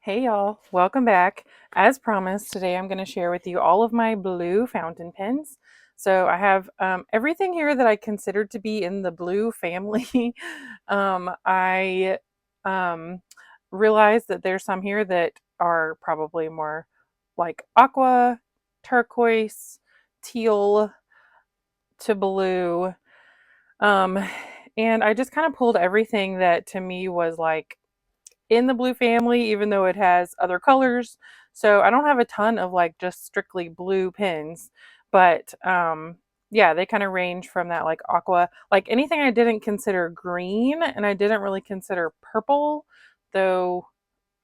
Hey y'all, welcome back. As promised, today I'm going to share with you all of my blue fountain pens. So I have everything here that I considered to be in the blue family. I realized that there's some here that are probably more like aqua, turquoise, teal to blue. Um, and I just kind of pulled everything that to me was like in the blue family, even though it has other colors. So I don't have a ton of like just strictly blue pens, but yeah, they kind of range from that like aqua, like anything I didn't consider green, and I didn't really consider purple, though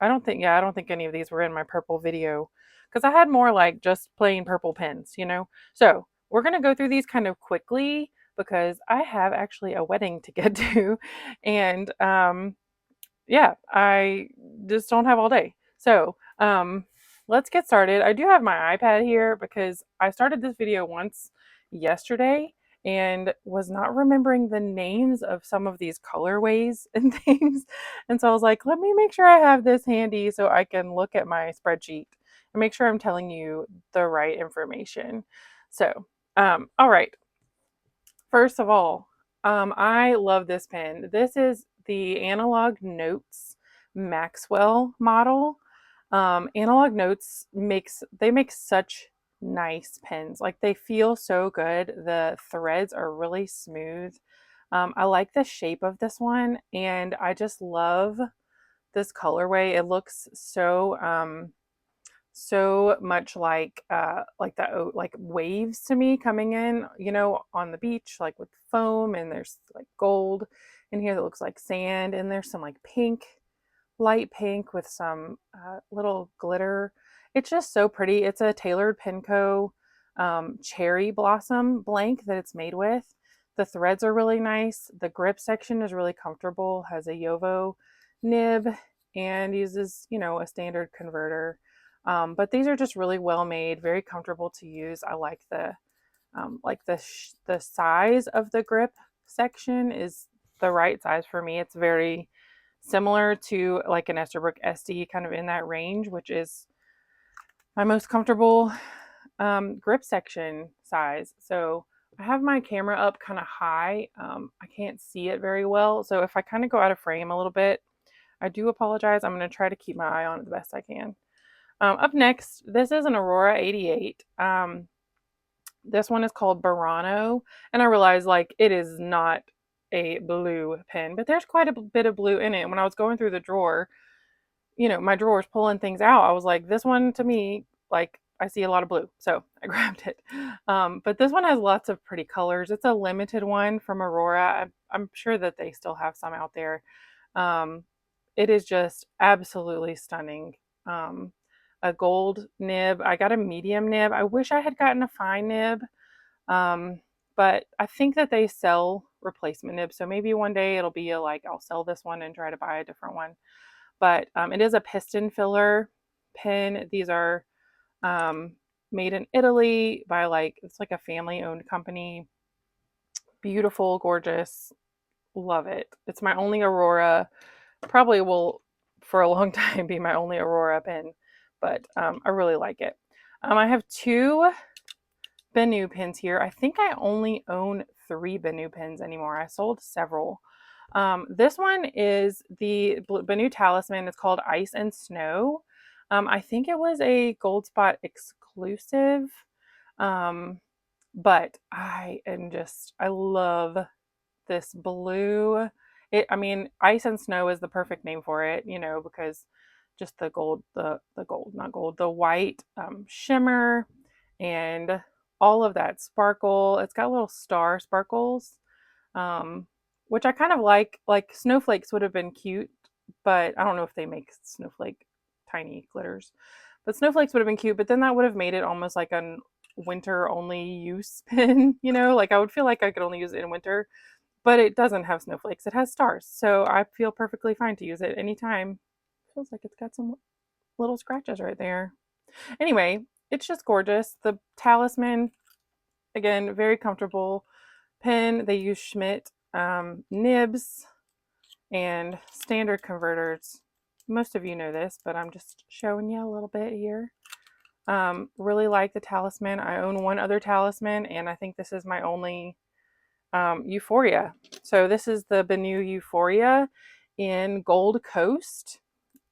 I don't think any of these were in my purple video because I had more like just plain purple pens, you know? So we're going to go through these kind of quickly because I have actually a wedding to get to. And yeah, I just don't have all day. So, let's get started. I do have my iPad here because I started this video once yesterday and was not remembering the names of some of these colorways and things. And so I was like, let me make sure I have this handy so I can look at my spreadsheet and make sure I'm telling you the right information. So, all right. First of all, I love this pen. This is the Analog Notes Maxwell model. Analog Notes make such nice pens. Like they feel so good. The threads are really smooth. I like the shape of this one, and I just love this colorway. It looks so much like that like waves to me coming in, you know, on the beach, like with foam, and there's like gold in here that looks like sand, and there's some like pink, light pink with some little glitter. It's just so pretty. It's a tailored Penco cherry blossom blank that it's made with. The threads are really nice. The grip section is really comfortable, has a Yovo nib, and uses, you know, a standard converter. But these are just really well made, very comfortable to use. I like the size of the grip section is the right size for me. It's very similar to like an Esterbrook Estie, kind of in that range, which is my most comfortable grip section size. So I have my camera up kind of high. I can't see it very well. So if I kind of go out of frame a little bit, I do apologize. I'm going to try to keep my eye on it the best I can. Up next, this is an Aurora 88. This one is called Burano, and I realize like it is not a blue pen, but there's quite a bit of blue in it. When I was going through the drawer, you know, my drawers pulling things out, I was like, this one to me, like I see a lot of blue, so I grabbed it. But this one has lots of pretty colors. It's a limited one from Aurora. I'm sure that they still have some out there. It is just absolutely stunning. A gold nib. I got a medium nib. I wish I had gotten a fine nib, but I think that they sell replacement nibs. So maybe one day it'll be like I'll sell this one and try to buy a different one. But it is a piston filler pen. These are made in Italy by it's like a family owned company. Beautiful, gorgeous. Love it. It's my only Aurora. Probably will for a long time be my only Aurora pen, but I really like it. I have two Benu pens here. I think I only own 3 Benu pens anymore. I sold several. This one is the Benu Talisman. It's called Ice and Snow. I think it was a Gold Spot exclusive. But I love this blue. I mean, Ice and Snow is the perfect name for it, you know, because just the gold, the gold, not gold, the white shimmer and all of that sparkle. It's got little star sparkles, um, which I kind of like. Like snowflakes would have been cute, but I don't know if they make snowflake tiny glitters. But snowflakes would have been cute, but then that would have made it almost like a winter only use pen, you know, like I would feel like I could only use it in winter, but it doesn't have snowflakes. It has stars. So I feel perfectly fine to use it anytime. Feels like it's got some little scratches right there. Anyway, it's just gorgeous. The Talisman, again, very comfortable pen. They use Schmidt nibs and standard converters. most of you know this, but I'm just showing you a little bit here. Really like the Talisman. I own one other Talisman, and I think this is my only Euphoria. So this is the Benu Euphoria in Gold Coast.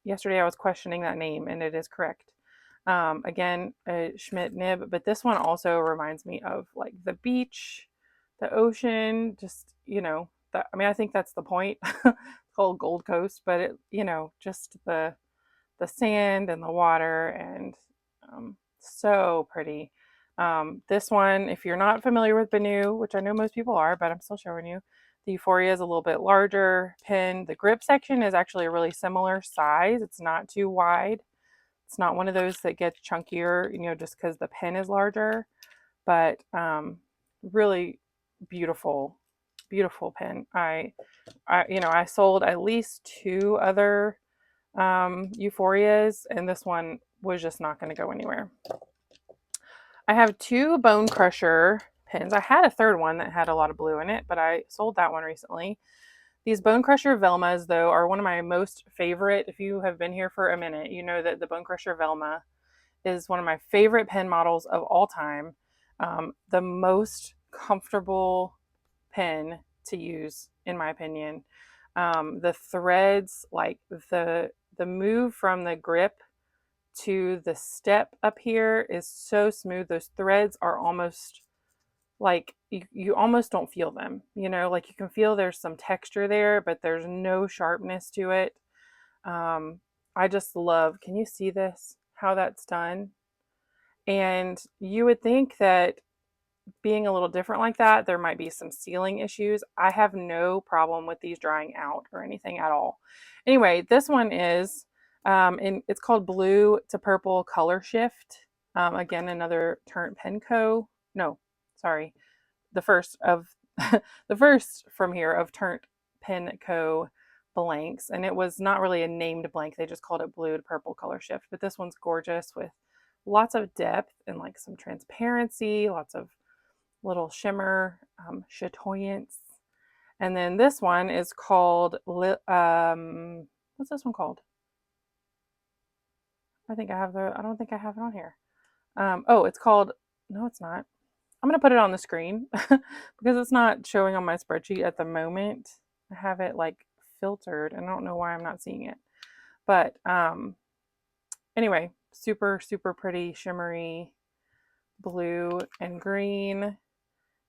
Yesterday I was questioning that name, and it is correct. Again, a Schmidt nib, but this one also reminds me of like the beach, the ocean, just, you know, I mean, I think that's the point. It's called Gold Coast, but it, you know, just the sand and the water, and so pretty. This one, if you're not familiar with Benu, which I know most people are, but I'm still showing you, the Euphoria is a little bit larger pen. The grip section is actually a really similar size. It's not too wide. It's not one of those that gets chunkier, you know, just because the pen is larger, but really beautiful, beautiful pen. You know, I sold at least 2 other Euphorias, and this one was just not going to go anywhere. I have 2 Bonecrusher pens. I had a third one that had a lot of blue in it, but I sold that one recently. These Bonecrusher Velmas, though, are one of my most favorite. If you have been here for a minute, you know that the Bonecrusher Velma is one of my favorite pen models of all time. The most comfortable pen to use, in my opinion. The threads, like the move from the grip to the step up here is so smooth. Those threads are almost like you almost don't feel them, you know, like you can feel there's some texture there, but there's no sharpness to it. I just love, can you see this, how that's done? And you would think that being a little different like that, there might be some sealing issues. I have no problem with these drying out or anything at all. Anyway, this one is, it's called Blue to Purple Colorshift. Again, another Turnt Pen Co. No, sorry, the first of the first from here of Turnt Pen Co. blanks, and it was not really a named blank. They just called it Blue to Purple Colorshift. But this one's gorgeous with lots of depth and like some transparency, lots of little shimmer, chatoyance. And then this one is called, what's this one called? I don't think I have it on here. Oh, it's called, no, it's not. I'm going to put it on the screen because it's not showing on my spreadsheet at the moment. I have it like filtered, and I don't know why I'm not seeing it. But anyway, super, super pretty, shimmery blue and green,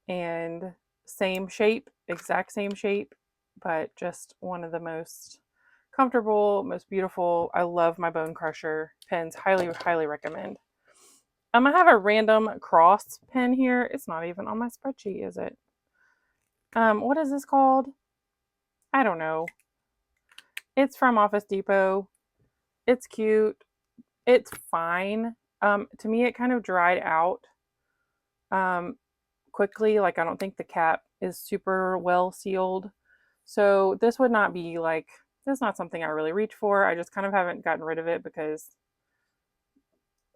and same shape, exact same shape, but just one of the most comfortable, most beautiful. I love my Bonecrusher pens. Highly, highly recommend. I have a random cross pen here. It's not even on my spreadsheet, is it? What is this called? I don't know. It's from Office Depot. It's cute. It's fine. To me, it kind of dried out quickly. Like, I don't think the cap is super well sealed. So this would not be like, this is not something I really reach for. I just kind of haven't gotten rid of it because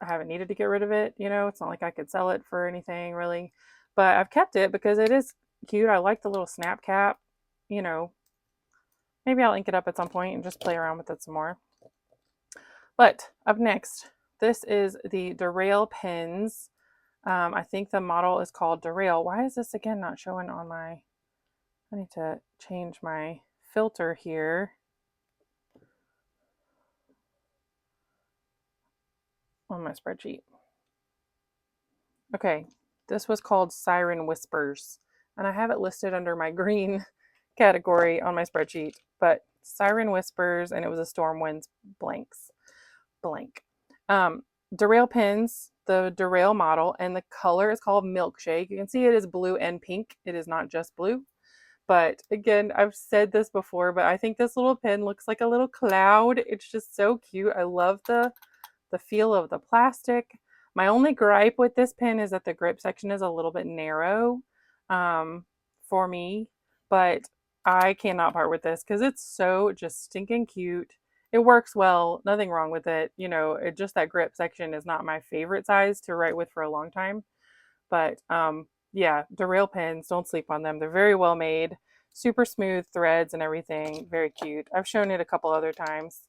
I haven't needed to get rid of it. You know, it's not like I could sell it for anything really, but I've kept it because it is cute. I like the little snap cap, you know. Maybe I'll ink it up at some point and just play around with it some more. But up next, this is the Darail Penz. I think the model is called Darail. Why is this again not showing on my, I need to change my filter here on my spreadsheet. Okay, this was called Siren Whispers, and I have it listed under my green category on my spreadsheet, but Siren Whispers, and it was a Storm Winds blank. Darail Penz, the Darail model, and the color is called Milkshake. You can see it is blue and pink. It is not just blue. But again, I've said this before, but I think this little pen looks like a little cloud. It's just so cute. I love the feel of the plastic. My only gripe with this pen is that the grip section is a little bit narrow for me, but I cannot part with this because it's so just stinking cute. It works well, nothing wrong with it. You know, it just, that grip section is not my favorite size to write with for a long time. But yeah, Darail pens, don't sleep on them. They're very well made, super smooth threads and everything, very cute. I've shown it a couple other times.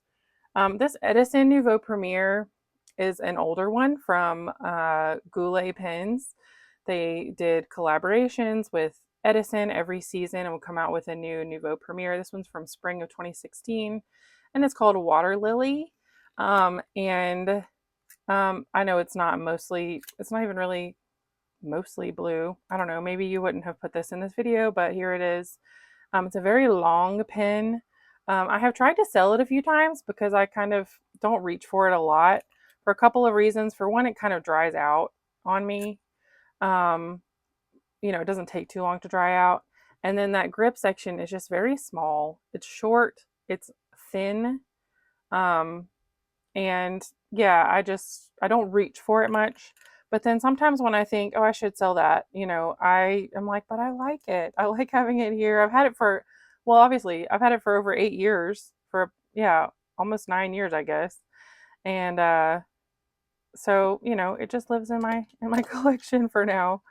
This Edison Nouveau Premier is an older one from Goulet Pens. They did collaborations with Edison every season and would come out with a new Nouveau Premier. This one's from spring of 2016, and it's called Water Lily. And I know it's not even really mostly blue. I don't know, maybe you wouldn't have put this in this video, but here it is. It's a very long pen. I have tried to sell it a few times because I kind of don't reach for it a lot for a couple of reasons. For one, it kind of dries out on me. It doesn't take too long to dry out. And then that grip section is just very small. It's short, it's thin. And yeah, I don't reach for it much. But then sometimes when I think, oh, I should sell that, I am like, but I like it. I like having it here. Obviously, I've had it for over 8 years, almost 9 years, I guess. And so, it just lives in my collection for now.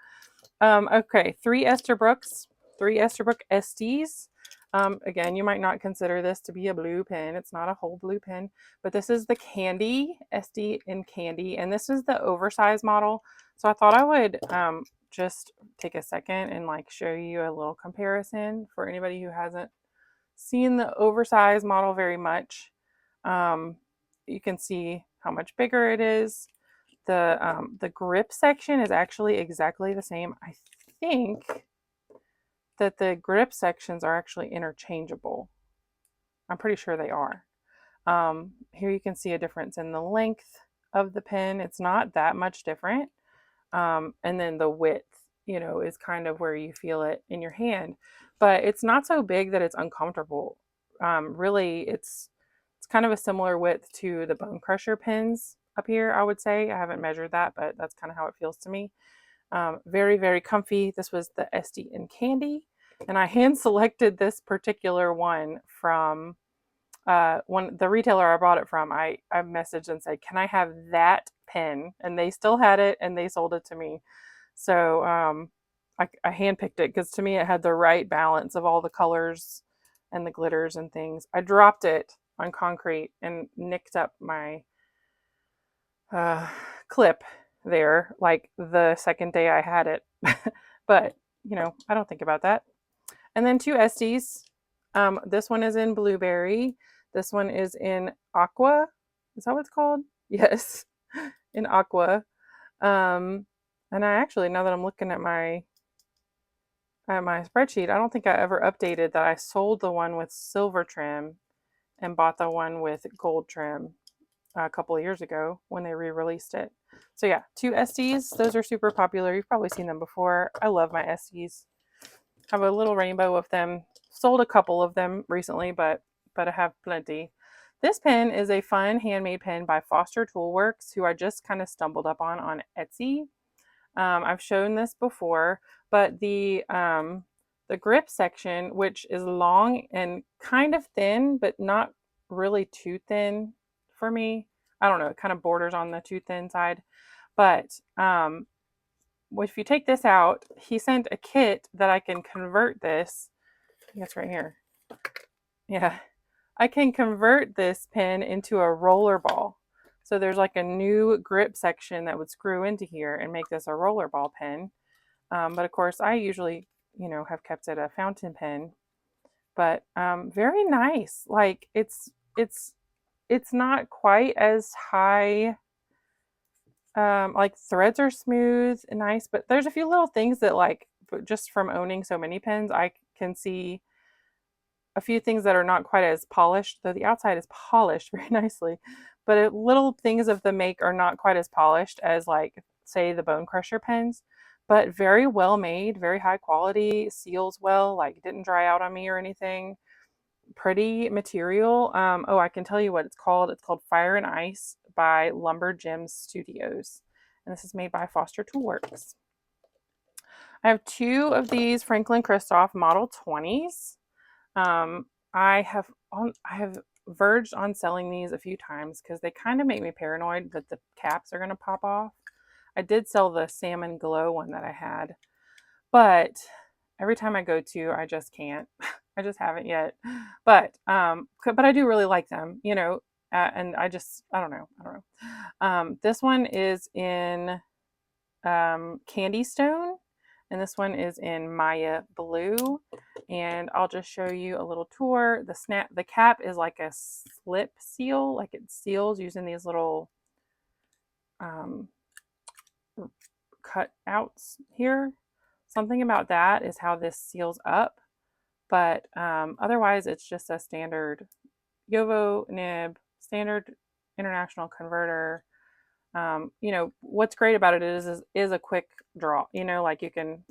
Okay, 3 Esterbrook Esties. Again, you might not consider this to be a blue pen. It's not a whole blue pen, but this is the Candy, Estie and Candy, and this is the oversized model. So I thought I would just take a second and show you a little comparison for anybody who hasn't seen the oversized model very much. You can see how much bigger it is. The grip section is actually exactly the same. I think that the grip sections are actually interchangeable. I'm pretty sure they are. Here you can see a difference in the length of the pen. It's not that much different. And then the width, is kind of where you feel it in your hand. But it's not so big that it's uncomfortable. Really, it's kind of a similar width to the Bonecrusher pens up here, I would say. I haven't measured that, but that's kind of how it feels to me. Very, very comfy. This was the Estie and Candy, and I hand selected this particular one from the retailer I bought it from. I messaged and said, can I have that pen? And they still had it, and they sold it to me. So I handpicked it because to me it had the right balance of all the colors and the glitters and things. I dropped it on concrete and nicked up my clip there the second day I had it. But I don't think about that. And then 2 Esties. This one is in Blueberry. This one is in Aqua. Is that what it's called? Yes, in Aqua. And I actually, now that I'm looking at my spreadsheet, I don't think I ever updated that I sold the one with silver trim and bought the one with gold trim a couple of years ago when they re-released it. So yeah, 2 Esties. Those are super popular. You've probably seen them before. I love my Esties. I have a little rainbow of them. Sold a couple of them recently, but I have plenty. This pen is a fun handmade pen by Foster Toolworks, who I just kind of stumbled up on Etsy. I've shown this before, but the grip section, which is long and kind of thin, but not really too thin for me. I don't know, it kind of borders on the too thin side. But if you take this out, he sent a kit that I can convert this. I think it's right here. Yeah. I can convert this pen into a roller ball. So there's a new grip section that would screw into here and make this a roller ball pen. But of course, I usually, have kept it a fountain pen. But very nice. It's not quite as high. Threads are smooth and nice, but there's a few little things that just from owning so many pens, I can see a few things that are not quite as polished, though the outside is polished very nicely. But little things of the make are not quite as polished as say the Bonecrusher pens, but very well made, very high quality, seals well, didn't dry out on me or anything. Pretty material. I can tell you what it's called. It's called Fire and Ice by Lumber Gems Studios. And this is made by Foster Toolworks. I have 2 of these Franklin-Christoph Model 20s. I have verged on selling these a few times because they kind of make me paranoid that the caps are going to pop off. I did sell the Salmon Glow one that I had, but every time I go to, I just can't. I just haven't yet. But I do really like them. and I don't know. This one is in Candystone, and this one is in Maya Blue. And I'll just show you a little tour. The cap is like a slip seal, like it seals using these little cutouts here. Something about that is how this seals up, but otherwise it's just a standard Nouveau nib, standard international converter. You know, what's great about it is a quick draw. You know, like you can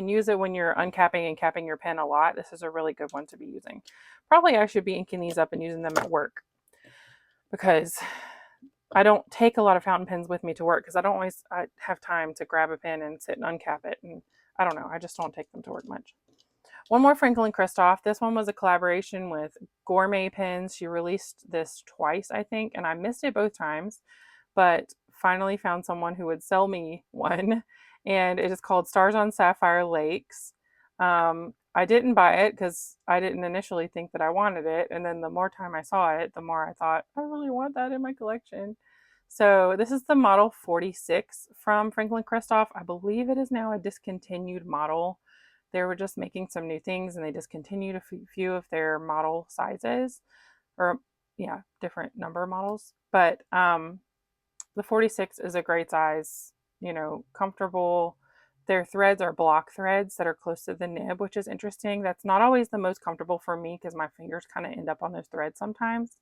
use it when you're uncapping and capping your pen a lot. This is a really good one to be using. Probably I should be inking these up and using them at work, because I don't take a lot of fountain pens with me to work because I don't always have time to grab a pen and sit and uncap it. And I don't know, I just don't take them to work much. One more Franklin-Christoph. This one was a collaboration with Gourmet Pens. She released this twice, I think, and I missed it both times, but finally found someone who would sell me one. And it is called Stars on Sapphire Lakes. I didn't buy it because I didn't initially think that I wanted it. And then the more time I saw it, the more I thought, I really want that in my collection. So this is the model 46 from Franklin-Christoph. I believe it is now a discontinued model. They were just making some new things and they discontinued a few of their model sizes, or yeah, different number models. But the 46 is a great size, you know, comfortable. Their threads are block threads that are close to the nib, which is interesting. That's not always the most comfortable for me because my fingers kind of end up on those threads sometimes.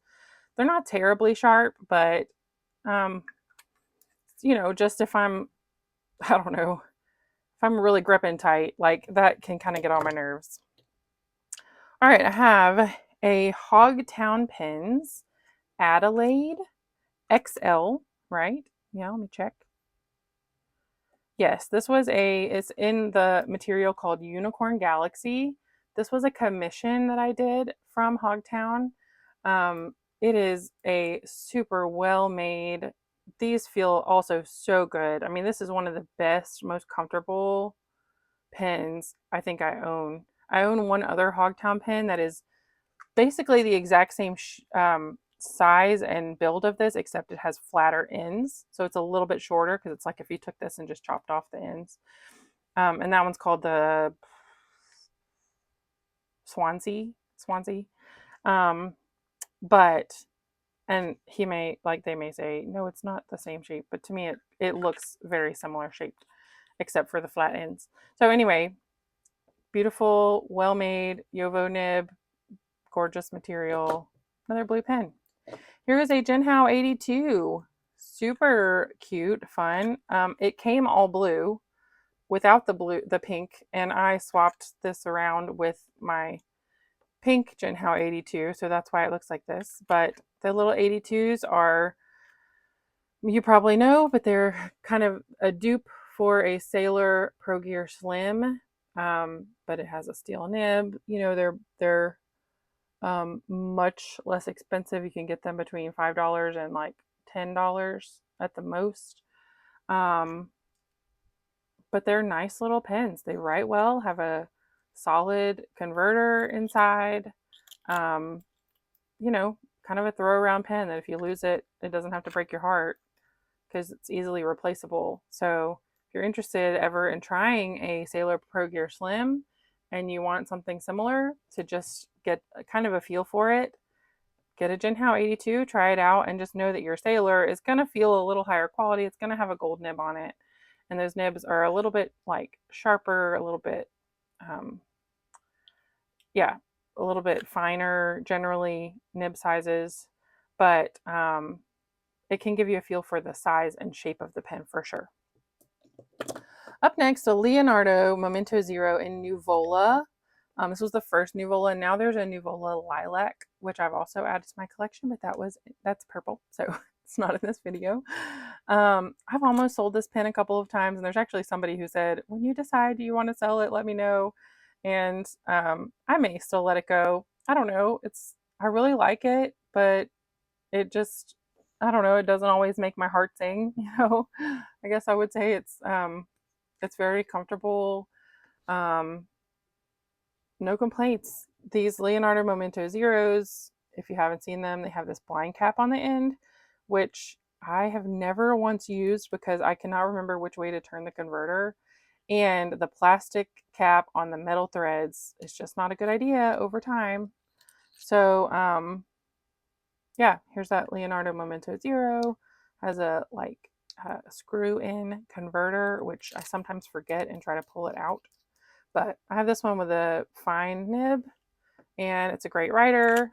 They're not terribly sharp, but you know, just if I don't know, if I'm really gripping tight, like that can kind of get on my nerves. All right, I have a Hogtown Penz Adelaide XL, right? Yeah, let me check. Yes, it's in the material called Unicorn Galaxy. This was a commission that I did from Hogtown. It is a super well made. These feel also so good. I mean, this is one of the best, most comfortable pens I think I own. I own one other Hogtown pen that is basically the exact same size and build of this, except it has flatter ends. So it's a little bit shorter because it's like if you took this and just chopped off the ends. And that one's called the Swansea. But, and they may say, no, it's not the same shape, but to me, it looks very similar shaped, except for the flat ends. So anyway, beautiful, well-made Nouveau nib, gorgeous material, another blue pen. Here is a Jinhao 82. Super cute, fun. It came all blue without the pink, and I swapped this around with my pink Jinhao 82, so that's why it looks like this. But the little 82s are, you probably know, but they're kind of a dupe for a Sailor Pro Gear Slim, but it has a steel nib. You know, they're much less expensive. You can get them between $5 and like $10 at the most. But they're nice little pens. They write well, have a solid converter inside. You know, kind of a throw around pen that if you lose it, it doesn't have to break your heart because it's easily replaceable. So if you're interested ever in trying a Sailor Pro Gear Slim and you want something similar to just get kind of a feel for it, get a Jinhao 82, try it out, and just know that your Sailor is going to feel a little higher quality. It's going to have a gold nib on it. And those nibs are a little bit like sharper, a little bit, a little bit finer, generally nib sizes, but it can give you a feel for the size and shape of the pen for sure. Up next, a Leonardo Momento Zero in Nuvola. This was the first Nuvola, and now there's a Nuvola Lilac, which I've also added to my collection, but that's purple, so it's not in this video. I've almost sold this pen a couple of times, and there's actually somebody who said, when you decide you want to sell it, let me know. And I may still let it go. I don't know. I really like it, but it just, I don't know, it doesn't always make my heart sing, you know. I guess I would say it's very comfortable. No complaints. These Leonardo Momento Zeros, if you haven't seen them, they have this blind cap on the end, which I have never once used because I cannot remember which way to turn the converter. And the plastic cap on the metal threads is just not a good idea over time. So, yeah, here's that Leonardo Momento Zero. Has a screw in converter, which I sometimes forget and try to pull it out. But I have this one with a fine nib, and it's a great writer.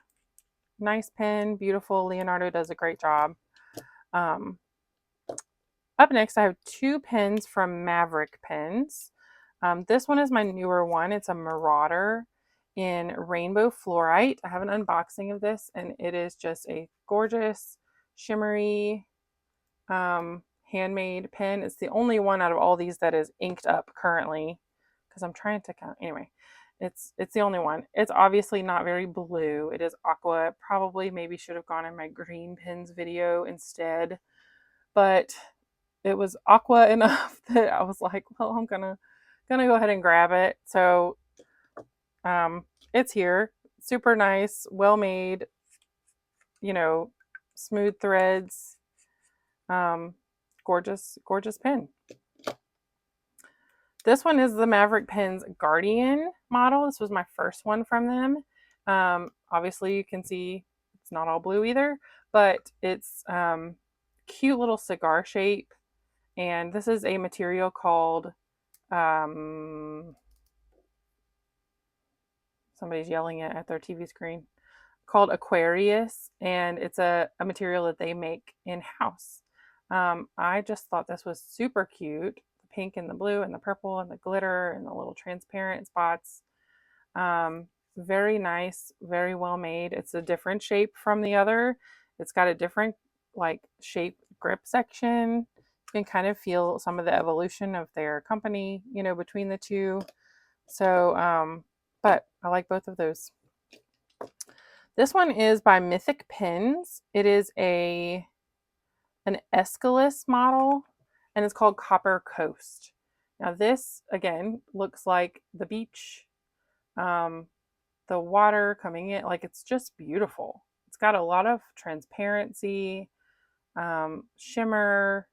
Nice pen, beautiful. Leonardo does a great job. Up next, I have two pens from Maverick Pens. This one is my newer one. It's a Marauder in Rainbow Fluorite. I have an unboxing of this, and it is just a gorgeous, shimmery, handmade pen. It's the only one out of all these that is inked up currently, because I'm trying to count. Anyway, it's the only one. It's obviously not very blue. It is Aqua. Probably maybe should have gone in my green pens video instead, but it was Aqua enough that I was like, well, I'm gonna go ahead and grab it. So it's here. Super nice, well made, smooth threads. Gorgeous pen. This one is the Maverick Pens Guardian model. This was my first one from them. Obviously you can see it's not all blue either, but it's cute little cigar shape. And this is a material called, somebody's yelling at their TV screen, called Aquarius. And it's a material that they make in-house. I just thought this was super cute. The pink and the blue and the purple and the glitter and the little transparent spots. Very nice, very well made. It's a different shape from the other. It's got a different shape grip section. You can kind of feel some of the evolution of their company, between the two. So, but I like both of those. This one is by Mythic Pens. It is an Aeschylus model, and it's called Copper Coast. Now this, again, looks like the beach, the water coming in. It's just beautiful. It's got a lot of transparency, shimmer,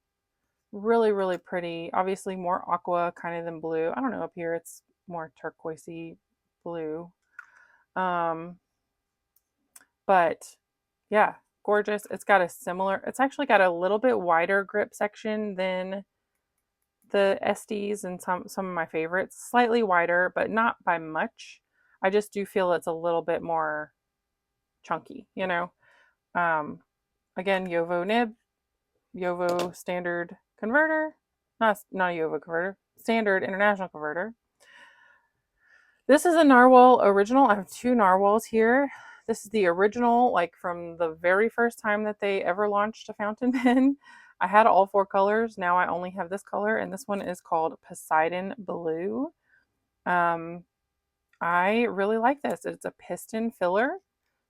really, really pretty. Obviously more aqua kind of than blue. I don't know, up here it's more turquoisey blue. But yeah, gorgeous. It's actually got a little bit wider grip section than the Esties and some of my favorites. Slightly wider, but not by much. I just do feel it's a little bit more chunky, Again, Nouveau nib, Nouveau standard converter, not a Nouveau converter, standard international converter. This is a Narwhal original. I have two Narwhals here. This is the original, from the very first time that they ever launched a fountain pen. I had all four colors. Now I only have this color, and this one is called Poseidon Blue. I really like this. It's a piston filler,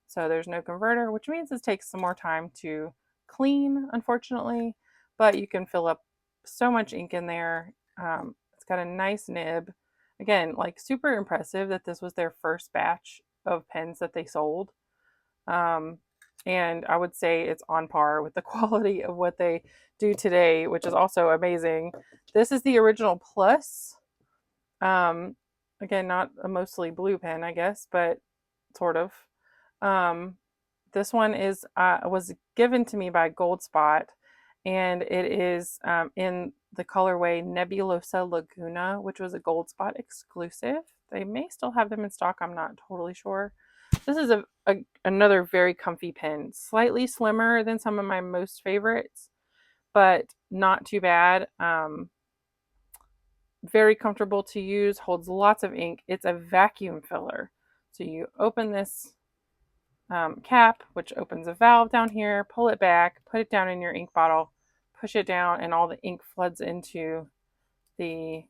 so there's no converter, which means it takes some more time to clean, unfortunately, but you can fill up so much ink in there. It's got a nice nib. Again, super impressive that this was their first batch of pens that they sold. And I would say it's on par with the quality of what they do today, which is also amazing. This is the original Plus. Again, not a mostly blue pen, I guess, but sort of. This one was given to me by Gold Spot, and it is in the colorway Nebulosa Laguna, which was a Gold Spot exclusive. They may still have them in stock. I'm not totally sure. This is another very comfy pen. Slightly slimmer than some of my most favorites, but not too bad. Very comfortable to use, holds lots of ink. It's a vacuum filler. So you open this cap, which opens a valve down here, pull it back, put it down in your ink bottle, push it down, and all the ink floods into the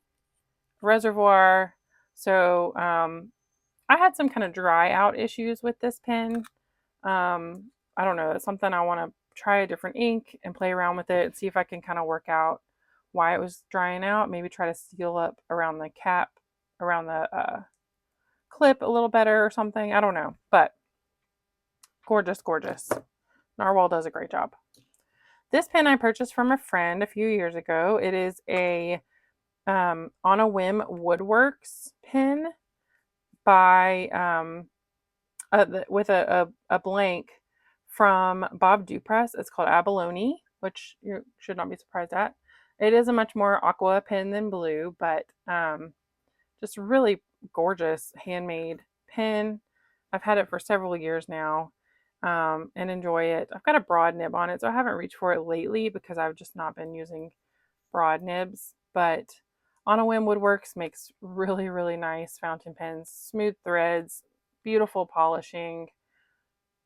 reservoir. So I had some kind of dry out issues with this pen. I don't know, it's something I want to try a different ink and play around with it and see if I can kind of work out why it was drying out. Maybe try to seal up around the cap, around the clip a little better or something. I don't know, but Gorgeous, gorgeous. Narwhal does a great job. This pen I purchased from a friend a few years ago. It is a On a Whim Woodworks pen by with a blank from Bob Dupress. It's called Abalone, which you should not be surprised at. It is a much more aqua pen than blue, but just really gorgeous handmade pen. I've had it for several years now and enjoy it. I've got a broad nib on it, so I haven't reached for it lately because I've just not been using broad nibs. But On a Whim Woodworks makes really, really nice fountain pens, smooth threads, beautiful polishing.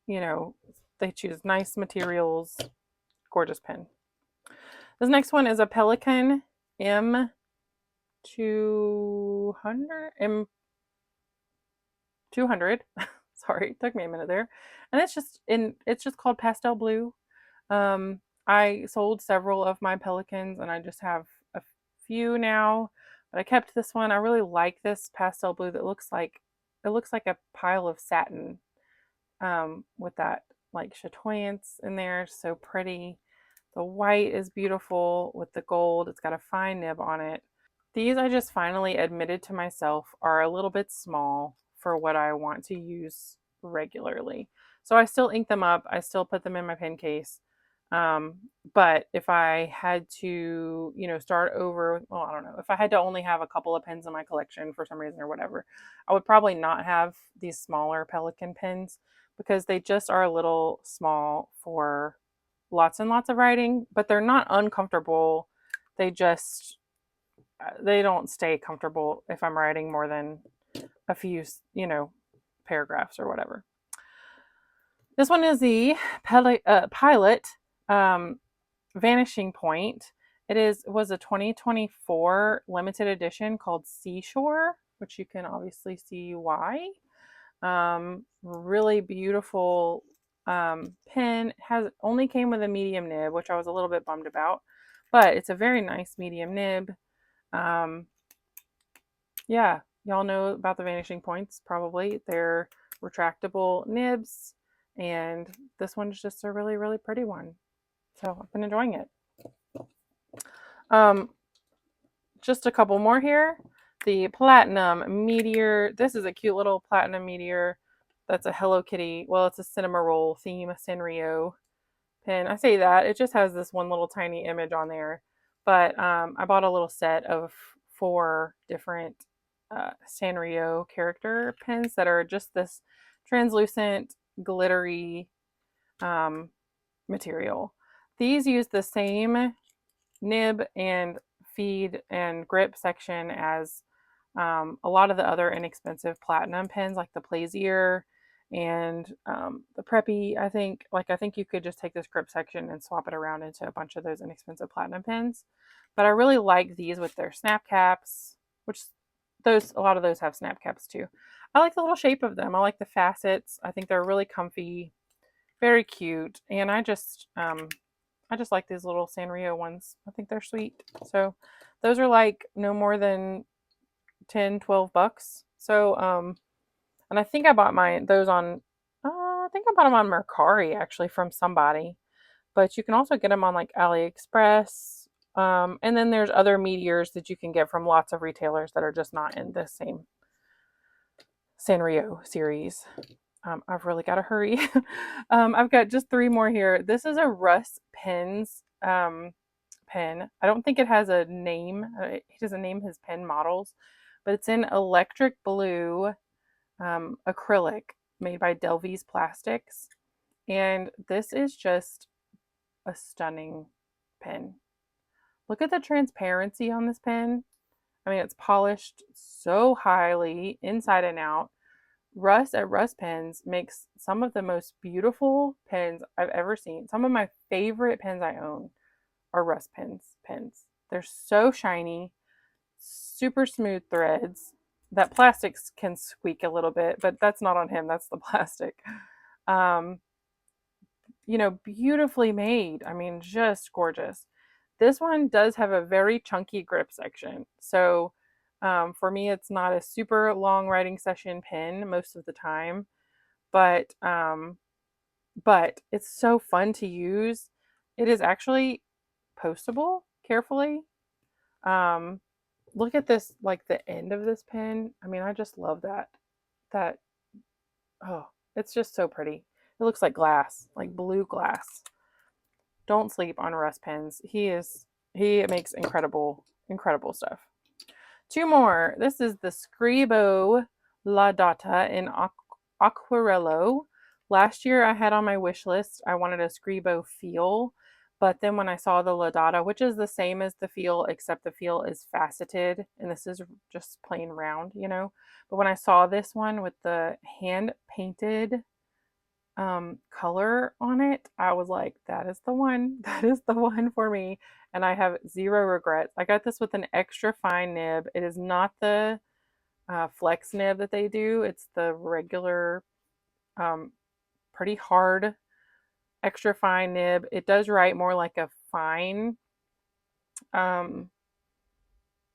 You know, they choose nice materials. Gorgeous pen. This next one is a Pelikan M200. M200. Sorry, it took me a minute there. And it's just called Pastel Blue. I sold several of my Pelikans and I just have a few now, but I kept this one. I really like this pastel blue that looks like a pile of satin with that like chatoyance in there. So pretty. The white is beautiful with the gold. It's got a fine nib on it. These I just finally admitted to myself are a little bit small for what I want to use regularly. So I still ink them up. I still put them in my pen case. But if I had to, start over, well, I don't know, if I had to only have a couple of pens in my collection for some reason or whatever, I would probably not have these smaller Pelikan pens because they just are a little small for lots and lots of writing, but they're not uncomfortable. They don't stay comfortable if I'm writing more than a few, paragraphs or whatever. This one is the Pilot Vanishing Point. It was a 2024 limited edition called Seashore, which you can obviously see why. Really beautiful pen. Only came with a medium nib, which I was a little bit bummed about, but it's a very nice medium nib. Yeah, y'all know about the Vanishing Points probably. They're retractable nibs, and this one's just a really, really pretty one. So I've been enjoying it. Just a couple more here. The Platinum Meteor. This is a cute little Platinum Meteor. That's a Hello Kitty. Well, it's a Cinnamoroll theme Sanrio pen. I say that. It just has this one little tiny image on there. But I bought a little set of 4 different Sanrio character pens that are just this translucent, glittery material. These use the same nib and feed and grip section as a lot of the other inexpensive platinum pens like the Plaisir and the Preppy. I think you could just take this grip section and swap it around into a bunch of those inexpensive platinum pens. But I really like these with their snap caps, which a lot of those have snap caps too. I like the little shape of them. I like the facets. I think they're really comfy, very cute, and I just like these little Sanrio ones. I think they're sweet. So those are like no more than $10-12. So and I think I bought those on I think I bought them on Mercari actually from somebody. But you can also get them on like AliExpress. And then there's other meteors that you can get from lots of retailers that are just not in the same Sanrio series. I've really got to hurry. I've got just 3 more here. This is a Russ Pens pen. I don't think it has a name. He doesn't name his pen models, but it's in electric blue acrylic made by Delvey's Plastics. And this is just a stunning pen. Look at the transparency on this pen. I mean, it's polished so highly inside and out. Russ at Russ Pens makes some of the most beautiful pens I've ever seen. Some of my favorite pens I own are Russ pens. They're so shiny, super smooth threads. That plastics can squeak a little bit, but that's not on him. That's the plastic. Beautifully made. I mean, just gorgeous. This one does have a very chunky grip section. So for me, it's not a super long writing session pen most of the time, but but it's so fun to use. It is actually postable carefully. Um, Look at this, like the end of this pen. I mean, I just love that. That, oh, it's just so pretty. It looks like glass, like blue glass. Don't sleep on Russ Pens. He makes incredible stuff. Two more. This is the Scribo La Data in Aquarello. Last year I had on my wish list, I wanted a Scribo feel, but then when I saw the La Data, which is the same as the feel, except the feel is faceted, and this is just plain round, you know. But when I saw this one with the hand painted color on it, I was like, that is the one. That is the one for me. And I have zero regrets. I got this with an extra fine nib. It is not the flex nib that they do. It's the regular, um, pretty hard, extra fine nib. It does write more like a fine, um,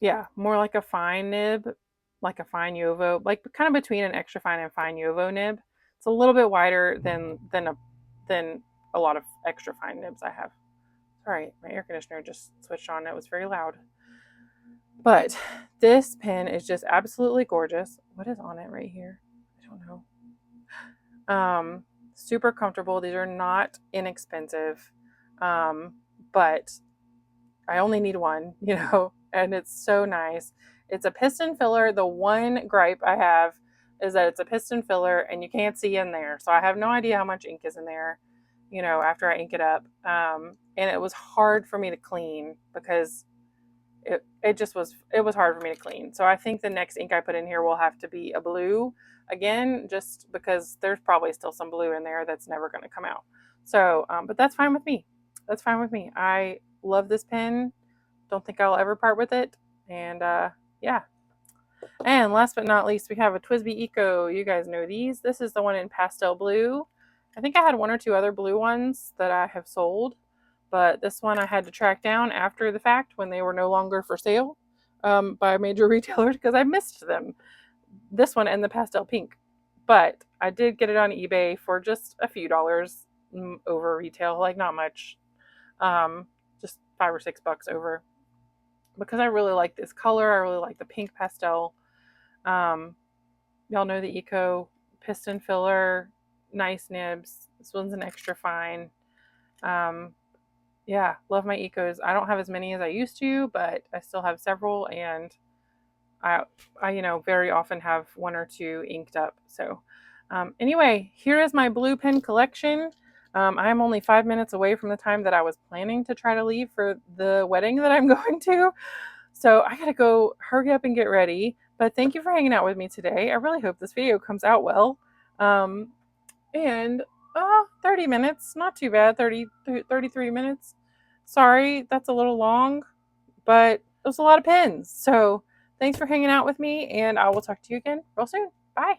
yeah, more like a fine nib, like a fine Nouveau, like kind of between an extra fine and fine Nouveau nib. It's a little bit wider than a lot of extra fine nibs I have. Sorry, my air conditioner just switched on. It was very loud. But this pen is just absolutely gorgeous. What is on it right here? I don't know. Super comfortable. These are not inexpensive. But I only need one, you know, and it's so nice. It's a piston filler. The one gripe I have is that it's a piston filler and you can't see in there. So I have no idea how much ink is in there, you know, after I ink it up. And it was hard for me to clean because it was hard for me to clean. So I think the next ink I put in here will have to be a blue again, just because there's probably still some blue in there that's never going to come out. So, but that's fine with me. That's fine with me. I love this pen. Don't think I'll ever part with it. And yeah. And last but not least, we have a TWSBI Eco. You guys know these. This is the one in pastel blue. I think I had one or two other blue ones that I have sold, but this one I had to track down after the fact when they were no longer for sale by major retailers because I missed them. This one and the pastel pink. But I did get it on eBay for just a few dollars over retail, like not much, just $5 or $6 over, because I really like this color. I really like the pink pastel. Y'all know the Eco piston filler, nice nibs. This one's an extra fine. Yeah, love my Ecos. I don't have as many as I used to, but I still have several, and I you know, very often have one or two inked up. So anyway, here is my blue pen collection. I'm only 5 minutes away from the time that I was planning to try to leave for the wedding that I'm going to. So I gotta go hurry up and get ready. But thank you for hanging out with me today. I really hope this video comes out well. And 30 minutes, not too bad, 33 minutes. Sorry, that's a little long, but it was a lot of pens. So thanks for hanging out with me, and I will talk to you again real soon. Bye.